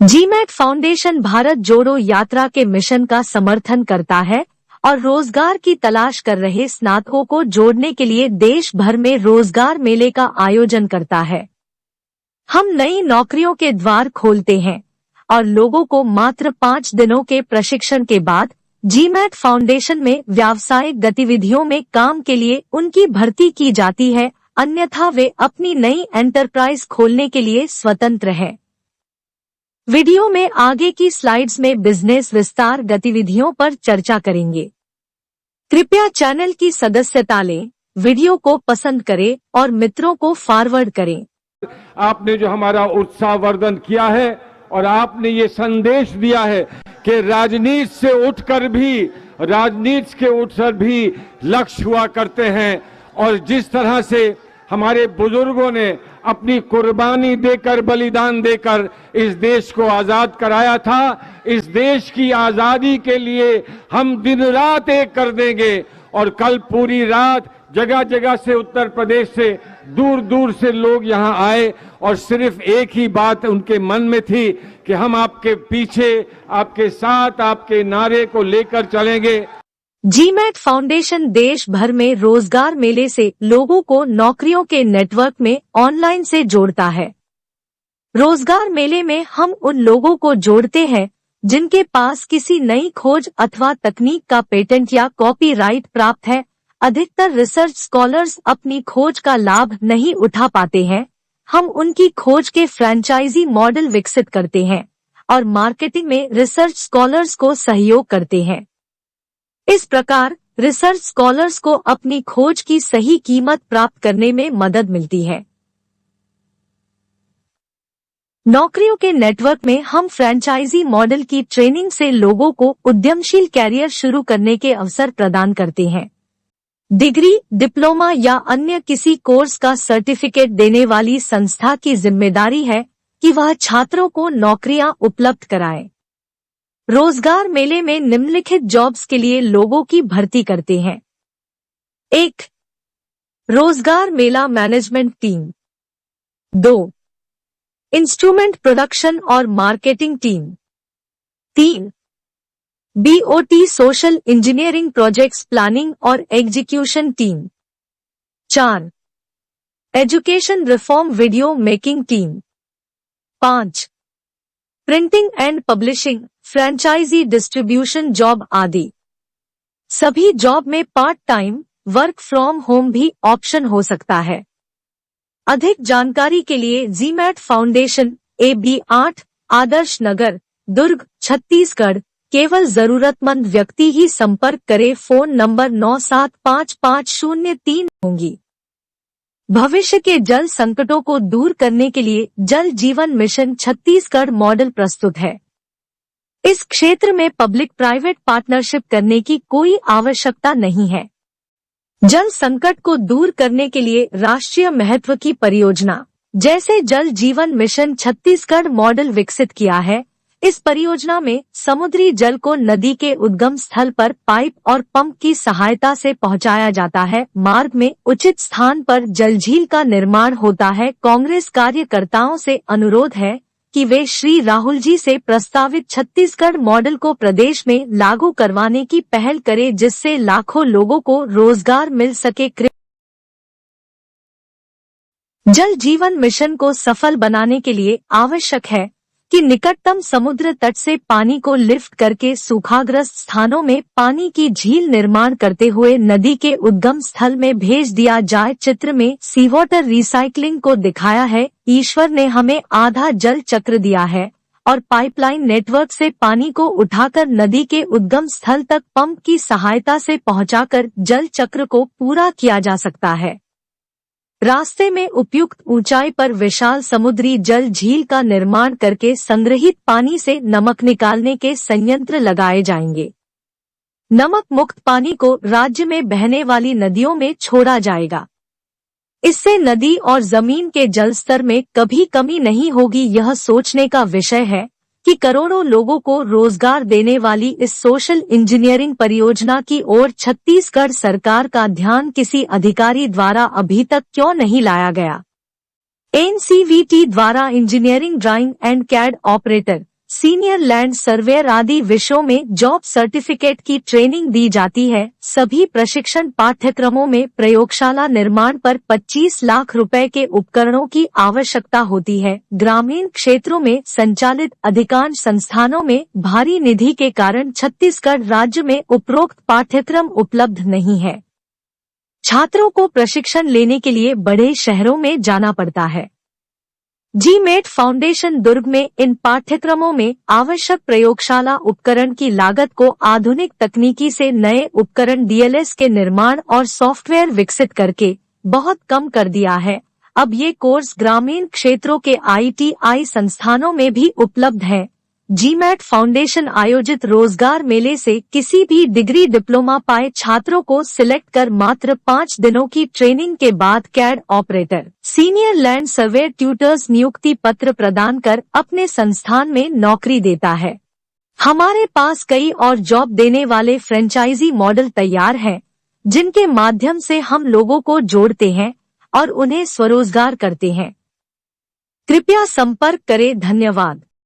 GMAT foundation Bharat जोड़ो यात्रा के मिशन का समर्थन करता है और रोजगार की तलाश कर रहे स्नातकों को जोड़ने के लिए देश भर में रोजगार मेले का आयोजन करता है। हम नई नौकरियों के द्वार खोलते हैं और लोगों को मात्र 5 दिनों के प्रशिक्षण के बाद जीमैट फाउंडेशन में व्यावसायिक गतिविधियों में काम के लिए उनकी भर्ती की जाती है, अन्यथा वे अपनी नई एंटरप्राइज खोलने के लिए स्वतंत्र हैं। वीडियो में आगे की स्लाइड्स में बिजनेस विस्तार गतिविधियों पर चर्चा करेंगे। कृपया चैनल की सदस्यता लें, वीडियो को पसंद करें और मित्रों को फॉरवर्ड करें। आपने जो हमारा उत्साहवर्धन किया है और आपने ये संदेश दिया है कि राजनीति से उठकर भी लक्ष्य हुआ करते हैं, और जिस तरह से हमारे बुजुर्गों ने अपनी कुर्बानी देकर, बलिदान देकर इस देश को आजाद कराया था, इस देश की आजादी के लिए हम दिन रात एक कर देंगे। और कल पूरी रात जगह जगह से, उत्तर प्रदेश से, दूर दूर से लोग यहाँ आए और सिर्फ एक ही बात उनके मन में थी कि हम आपके पीछे, आपके साथ, आपके नारे को लेकर चलेंगे। जीमैट फाउंडेशन देश भर में रोजगार मेले से लोगों को नौकरियों के नेटवर्क में ऑनलाइन से जोड़ता है। रोजगार मेले में हम उन लोगों को जोड़ते हैं जिनके पास किसी नई खोज अथवा तकनीक का पेटेंट या कॉपीराइट प्राप्त है। अधिकतर रिसर्च स्कॉलर्स अपनी खोज का लाभ नहीं उठा पाते हैं। हम उनकी खोज के फ्रेंचाइजी मॉडल विकसित करते हैं और मार्केटिंग में रिसर्च स्कॉलर्स को सहयोग करते हैं। इस प्रकार रिसर्च स्कॉलर्स को अपनी खोज की सही कीमत प्राप्त करने में मदद मिलती है। नौकरियों के नेटवर्क में हम फ्रेंचाइजी मॉडल की ट्रेनिंग से लोगों को उद्यमशील कैरियर शुरू करने के अवसर प्रदान करते हैं। डिग्री, डिप्लोमा या अन्य किसी कोर्स का सर्टिफिकेट देने वाली संस्था की जिम्मेदारी है कि वह छात्रों को नौकरियां उपलब्ध कराए। रोजगार मेले में निम्नलिखित जॉब्स के लिए लोगों की भर्ती करते हैं। 1. रोजगार मेला मैनेजमेंट टीम। 2. इंस्ट्रूमेंट प्रोडक्शन और marketing team. 3. BOT social engineering projects planning और execution team. 4. Education reform video making team. 5. Printing and publishing, franchisee distribution job आदि। सभी जॉब में part time, work from home भी ऑप्शन हो सकता है। अधिक जानकारी के लिए GMAT foundation, AB 8, Adarsh Nagar, Durg, Chhattisgarh. केवल जरूरतमंद व्यक्ति ही संपर्क करे। फोन नंबर 975503 होंगी। भविष्य के जल संकटों को दूर करने के लिए जल जीवन मिशन छत्तीसगढ़ मॉडल प्रस्तुत है। इस क्षेत्र में पब्लिक प्राइवेट पार्टनरशिप करने की कोई आवश्यकता नहीं है। जल संकट को दूर करने के लिए राष्ट्रीय महत्व की परियोजना जैसे जल जीवन मिशन छत्तीसगढ़ मॉडल विकसित किया है। इस परियोजना में समुद्री जल को नदी के उद्गम स्थल पर पाइप और पंप की सहायता से पहुंचाया जाता है। मार्ग में उचित स्थान पर जलझील का निर्माण होता है। कांग्रेस कार्यकर्ताओं से अनुरोध है कि वे श्री राहुल जी से प्रस्तावित छत्तीसगढ़ मॉडल को प्रदेश में लागू करवाने की पहल करें, जिससे लाखों लोगों को रोजगार मिल सके। जल जीवन मिशन को सफल बनाने के लिए आवश्यक है कि निकटतम समुद्र तट से पानी को लिफ्ट करके सूखाग्रस्त स्थानों में पानी की झील निर्माण करते हुए नदी के उद्गम स्थल में भेज दिया जाए। चित्र में सी वाटर रिसाइकलिंग को दिखाया है। ईश्वर ने हमें आधा जल चक्र दिया है और पाइपलाइन नेटवर्क से पानी को उठाकर नदी के उद्गम स्थल तक पंप की सहायता से पहुंचाकर जल चक्र को पूरा किया जा सकता है। रास्ते में उपयुक्त ऊंचाई पर विशाल समुद्री जल झील का निर्माण करके संग्रहित पानी से नमक निकालने के संयंत्र लगाए जाएंगे। नमक मुक्त पानी को राज्य में बहने वाली नदियों में छोड़ा जाएगा। इससे नदी और जमीन के जलस्तर में कभी कमी नहीं होगी। यह सोचने का विषय है कि करोड़ों लोगों को रोजगार देने वाली इस सोशल इंजीनियरिंग परियोजना की ओर छत्तीसगढ़ सरकार का ध्यान किसी अधिकारी द्वारा अभी तक क्यों नहीं लाया गया। NCVT द्वारा engineering drawing and CAD operator senior land surveyor आदि विषयों में जॉब सर्टिफिकेट की ट्रेनिंग दी जाती है। सभी प्रशिक्षण पाठ्यक्रमों में प्रयोगशाला निर्माण पर 25 लाख रुपए के उपकरणों की आवश्यकता होती है। ग्रामीण क्षेत्रों में संचालित अधिकांश संस्थानों में भारी निधि के कारण छत्तीसगढ़ राज्य में उपरोक्त पाठ्यक्रम उपलब्ध नहीं है। छात्रों को प्रशिक्षण लेने के लिए बड़े शहरों में जाना पड़ता है। जीमेट फाउंडेशन दुर्ग में इन पाठ्यक्रमों में आवश्यक प्रयोगशाला उपकरण की लागत को आधुनिक तकनीकी से नए उपकरण डीएलएस के निर्माण और सॉफ्टवेयर विकसित करके बहुत कम कर दिया है। अब ये कोर्स ग्रामीण क्षेत्रों के आईटीआई संस्थानों में भी उपलब्ध है। जीमेट फाउंडेशन आयोजित रोजगार मेले से किसी भी डिग्री डिप्लोमा पाए छात्रों को सिलेक्ट कर मात्र 5 दिनों की ट्रेनिंग के बाद CAD operator, senior land surveyor tutors नियुक्ति पत्र प्रदान कर अपने संस्थान में नौकरी देता है। हमारे पास कई और जॉब देने वाले फ्रेंचाइजी मॉडल तैयार हैं, जिनके माध्यम से हम लोगों को जोड़ते हैं और उन्हें स्वरोजगार करते हैं। कृपया संपर्क करें। धन्यवाद।